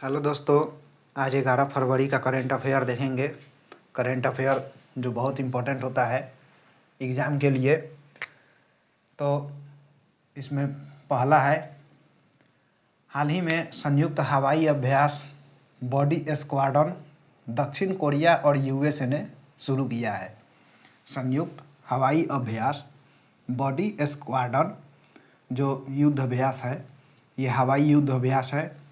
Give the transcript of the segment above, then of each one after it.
Hello दोस्तों, आज 11 फरवरी का करेंट अफेयर देखेंगे। करेंट अफेयर जो बहुत इम्पोर्टेंट होता है एग्ज़ाम के लिए। तो इसमें पहला है, हाल ही में संयुक्त हवाई अभ्यास बॉडी स्क्वाड्रन दक्षिण कोरिया और यूएसए ने शुरू किया है। संयुक्त हवाई अभ्यास बॉडी स्क्वाड्रन जो युद्ध अभ्यास है, ये हवाई युद्ध अभ्यास है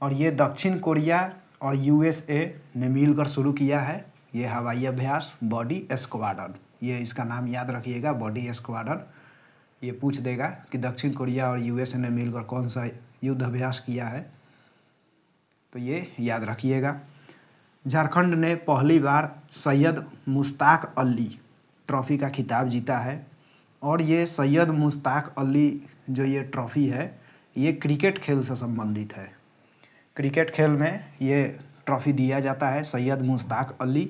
और ये दक्षिण कोरिया और यूएसए ने मिलकर शुरू किया है। ये हवाई अभ्यास बॉडी स्क्वाड्रन, ये इसका नाम याद रखिएगा, बॉडी स्क्वाड्रन। ये पूछ देगा कि दक्षिण कोरिया और यूएसए ने मिलकर कौन सा युद्ध अभ्यास किया है, तो ये याद रखिएगा। झारखंड ने पहली बार सैयद मुश्ताक अली ट्रॉफ़ी का खिताब जीता है और ये सैयद मुश्ताक अली जो ये ट्रॉफ़ी है, ये क्रिकेट खेल से संबंधित है। क्रिकेट खेल में ये ट्रॉफ़ी दिया जाता है, सैयद मुश्ताक अली।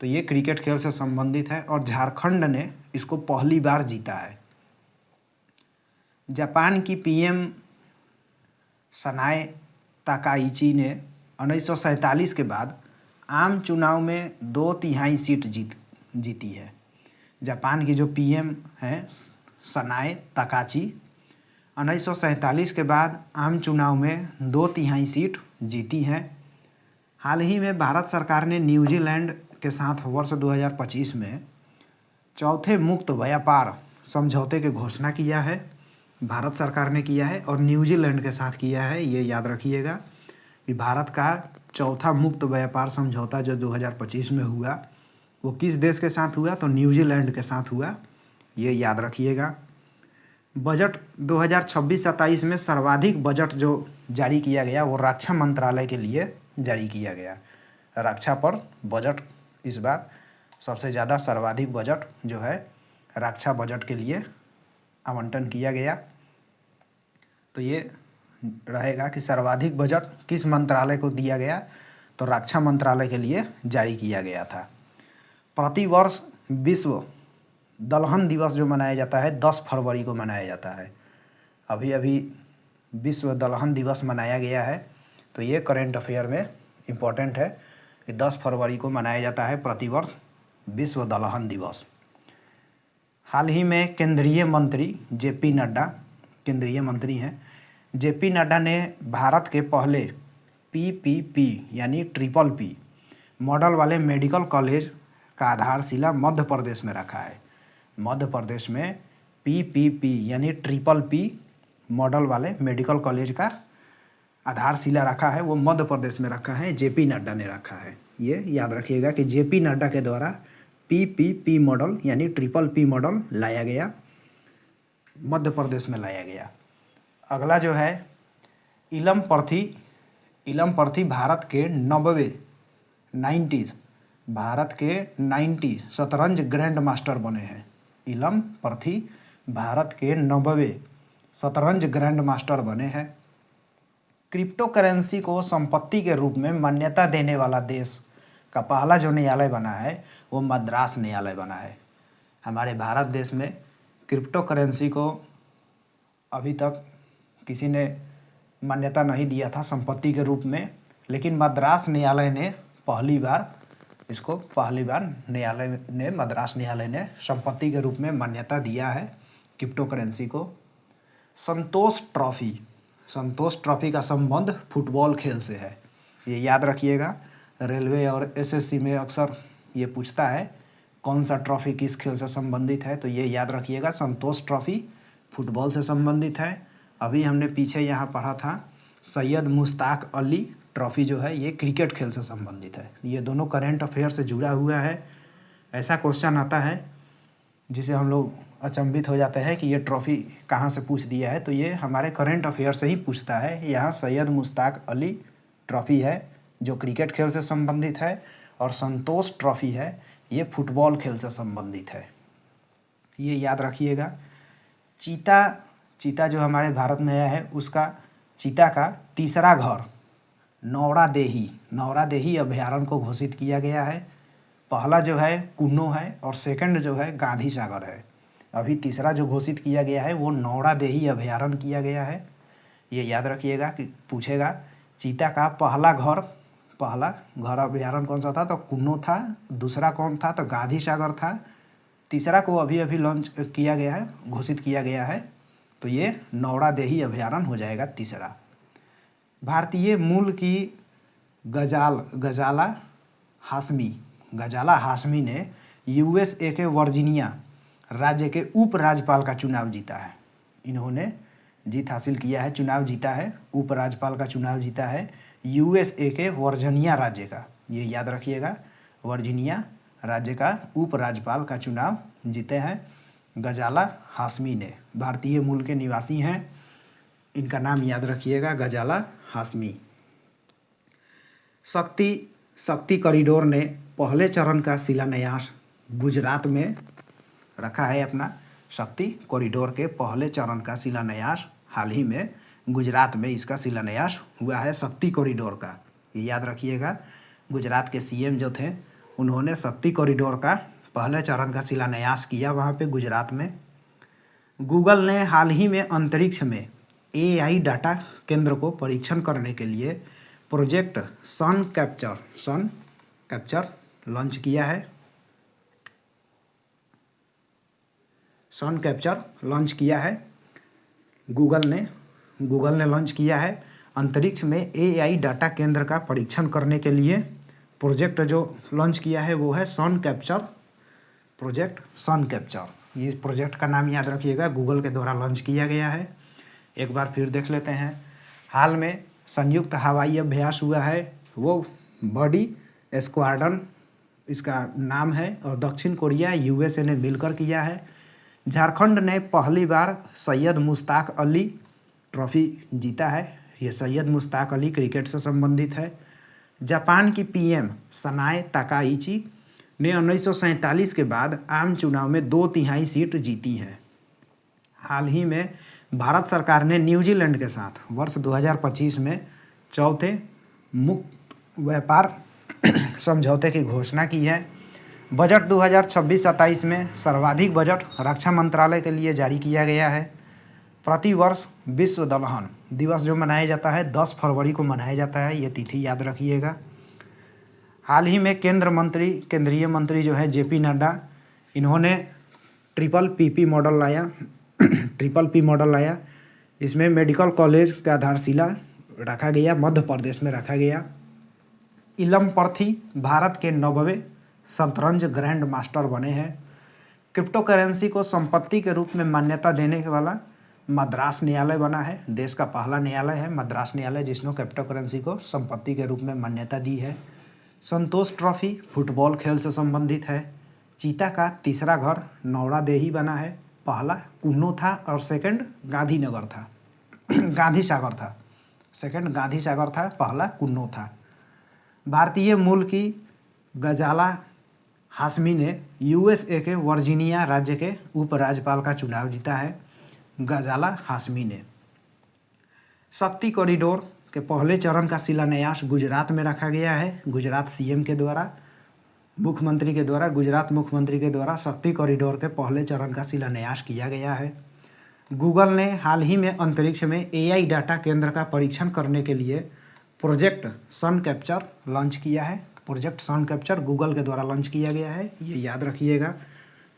तो ये क्रिकेट खेल से संबंधित है और झारखंड ने इसको पहली बार जीता है। जापान की पीएम सनाए ताकाइची ने 1947 के बाद आम चुनाव में 2/3 सीट जीती है। जापान की जो पीएम हैं सनाए ताकाची, 1947 के बाद आम चुनाव में 2/3 सीट जीती हैं। हाल ही में भारत सरकार ने न्यूजीलैंड के साथ वर्ष 2025 में चौथे मुक्त व्यापार समझौते की घोषणा किया है। भारत सरकार ने किया है और न्यूजीलैंड के साथ किया है। ये याद रखिएगा कि भारत का चौथा मुक्त व्यापार समझौता जो 2025 में हुआ, वो किस देश के साथ हुआ, तो न्यूजीलैंड के साथ हुआ। ये याद रखिएगा। बजट 2026-27 में सर्वाधिक बजट जो जारी किया गया वो रक्षा मंत्रालय के लिए जारी किया गया। रक्षा पर बजट इस बार सबसे ज़्यादा सर्वाधिक बजट जो है रक्षा बजट के लिए आवंटन किया गया। तो ये रहेगा कि सर्वाधिक बजट किस मंत्रालय को दिया गया, तो रक्षा मंत्रालय के लिए जारी किया गया था। प्रतिवर्ष विश्व दलहन दिवस जो मनाया जाता है 10 फरवरी को मनाया जाता है। अभी विश्व दलहन दिवस मनाया गया है। तो ये करेंट अफेयर में इम्पोर्टेंट है कि 10 फरवरी को मनाया जाता है प्रतिवर्ष विश्व दलहन दिवस। हाल ही में केंद्रीय मंत्री जेपी नड्डा, केंद्रीय मंत्री हैं, जेपी नड्डा ने भारत के पहले पीपीपी यानी ट्रिपल पी मॉडल वाले मेडिकल कॉलेज का आधारशिला मध्य प्रदेश में रखा है। मध्य प्रदेश में पीपीपी यानी ट्रिपल पी मॉडल वाले मेडिकल कॉलेज का आधारशिला रखा है, वो मध्य प्रदेश में रखा है, जेपी नड्डा ने रखा है। ये याद रखिएगा कि जेपी नड्डा के द्वारा पीपीपी मॉडल यानी ट्रिपल पी मॉडल लाया गया, मध्य प्रदेश में लाया गया। अगला जो है इलम पर्थी भारत के 90 शतरंज ग्रैंड मास्टर बने हैं। इलम पर्थी भारत के 90 शतरंज ग्रैंड मास्टर बने हैं। क्रिप्टो करेंसी को संपत्ति के रूप में मान्यता देने वाला देश का पहला जो न्यायालय बना है वो मद्रास न्यायालय बना है। हमारे भारत देश में क्रिप्टो करेंसी को अभी तक किसी ने मान्यता नहीं दिया था संपत्ति के रूप में, लेकिन मद्रास न्यायालय ने मद्रास न्यायालय ने संपत्ति के रूप में मान्यता दिया है क्रिप्टो करेंसी को। संतोष ट्रॉफी का संबंध फुटबॉल खेल से है। ये याद रखिएगा, रेलवे और एसएससी में अक्सर ये पूछता है कौन सा ट्रॉफी किस खेल से संबंधित है, तो ये याद रखिएगा, संतोष ट्रॉफी फुटबॉल से संबंधित है। अभी हमने पीछे यहाँ पढ़ा था सैयद मुश्ताक अली ट्रॉफ़ी जो है ये क्रिकेट खेल से संबंधित है। ये दोनों करेंट अफेयर से जुड़ा हुआ है। ऐसा क्वेश्चन आता है जिसे हम लोग अचंभित हो जाते हैं कि ये ट्रॉफ़ी कहाँ से पूछ दिया है, तो ये हमारे करेंट अफेयर से ही पूछता है। यहाँ सैयद मुश्ताक अली ट्रॉफ़ी है जो क्रिकेट खेल से संबंधित है और संतोष ट्रॉफ़ी है ये फुटबॉल खेल से संबंधित है। ये याद रखिएगा। चीता जो हमारे भारत में है उसका चीता का तीसरा घर नौरादेही अभयारण्य को घोषित किया गया है। पहला जो है कुन्नो है और सेकंड जो है गांधी सागर है। अभी तीसरा जो घोषित किया गया है वो नौरादेही अभयारण्य किया गया है। ये याद रखिएगा कि पूछेगा चीता का पहला घर अभ्यारण्य कौन सा था? तो कुन्नो था। दूसरा कौन था? तो गांधी सागर था। तीसरा को अभी अभी लॉन्च किया गया है, घोषित किया गया है, तो ये नौरादेही अभ्यारण्य हो जाएगा तीसरा। भारतीय मूल की गजाला हाशमी ने यूएसए के वर्जीनिया राज्य के उपराज्यपाल का चुनाव जीता है। इन्होंने जीत हासिल किया है, चुनाव जीता है, उपराज्यपाल का चुनाव जीता है यूएसए के वर्जीनिया राज्य का। ये याद रखिएगा, वर्जीनिया राज्य का उपराज्यपाल का चुनाव जीते हैं गजाला हाशमी ने। भारतीय मूल के निवासी हैं, इनका नाम याद रखिएगा, गजाला हाशमी। शक्ति कॉरिडोर ने पहले चरण का शिलान्यास गुजरात में रखा है अपना। शक्ति कॉरिडोर के पहले चरण का शिलान्यास हाल ही में गुजरात में इसका शिलान्यास हुआ है, शक्ति कॉरिडोर का। ये याद रखिएगा, गुजरात के सीएम जो थे उन्होंने शक्ति कॉरिडोर का पहले चरण का शिलान्यास किया वहाँ पे गुजरात में। गूगल ने हाल ही में अंतरिक्ष में एआई डाटा केंद्र को परीक्षण करने के लिए प्रोजेक्ट सन कैप्चर लॉन्च किया है। सन कैप्चर लॉन्च किया है गूगल ने लॉन्च किया है। अंतरिक्ष में एआई डाटा केंद्र का परीक्षण करने के लिए प्रोजेक्ट जो लॉन्च किया है वो है प्रोजेक्ट सन कैप्चर। ये प्रोजेक्ट का नाम याद रखिएगा, गूगल के द्वारा लॉन्च किया गया है। एक बार फिर देख लेते हैं। हाल में संयुक्त हवाई अभ्यास हुआ है, वो बॉडी स्क्वाड्रन इसका नाम है, और दक्षिण कोरिया यूएसए ने मिलकर किया है। झारखंड ने पहली बार सैयद मुश्ताक अली ट्रॉफी जीता है। ये सैयद मुश्ताक अली क्रिकेट से संबंधित है। जापान की पीएम सनाए ताकाइची ने 1947 के बाद आम चुनाव में 2/3 सीट जीती है। हाल ही में भारत सरकार ने न्यूजीलैंड के साथ वर्ष 2025 में चौथे मुक्त व्यापार समझौते की घोषणा की है। बजट 2026-27 में सर्वाधिक बजट रक्षा मंत्रालय के लिए जारी किया गया है। प्रतिवर्ष विश्व दलहन दिवस जो मनाया जाता है 10 फरवरी को मनाया जाता है, ये तिथि याद रखिएगा। हाल ही में केंद्रीय मंत्री जो है जेपी नड्डा, इन्होंने ट्रिपल पी मॉडल लाया। इसमें मेडिकल कॉलेज का आधारशिला रखा गया, मध्य प्रदेश में रखा गया। इलम पर्थी भारत के 9वें शतरंज ग्रैंड मास्टर बने हैं। क्रिप्टो करेंसी को संपत्ति के रूप में मान्यता देने वाला मद्रास न्यायालय बना है। देश का पहला न्यायालय है मद्रास न्यायालय, जिसने क्रिप्टो करेंसी को संपत्ति के रूप में मान्यता दी है। संतोष ट्रॉफी फुटबॉल खेल से संबंधित है। चीता का तीसरा घर नौरादेही बना है। पहला कुन्नो था और सेकंड गांधी सागर था, पहला कुन्नो था। भारतीय मूल की गजाला हाशमी ने यूएसए के वर्जीनिया राज्य के उपराज्यपाल का चुनाव जीता है गजाला हाशमी ने। शक्ति कॉरिडोर के पहले चरण का शिलान्यास गुजरात में रखा गया है। गुजरात सीएम के द्वारा, गुजरात मुख्यमंत्री के द्वारा शक्ति कॉरिडोर के पहले चरण का शिलान्यास किया गया है। गूगल ने हाल ही में अंतरिक्ष में एआई डाटा केंद्र का परीक्षण करने के लिए प्रोजेक्ट सन कैप्चर लॉन्च किया है। प्रोजेक्ट सन कैप्चर गूगल के द्वारा लॉन्च किया गया है, ये याद रखिएगा।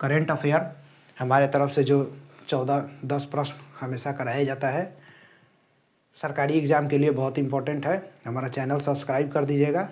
करेंट अफेयर हमारे तरफ से जो 14-10 प्रश्न हमेशा कराया जाता है, सरकारी एग्ज़ाम के लिए बहुत इंपॉर्टेंट है। हमारा चैनल सब्सक्राइब कर दीजिएगा।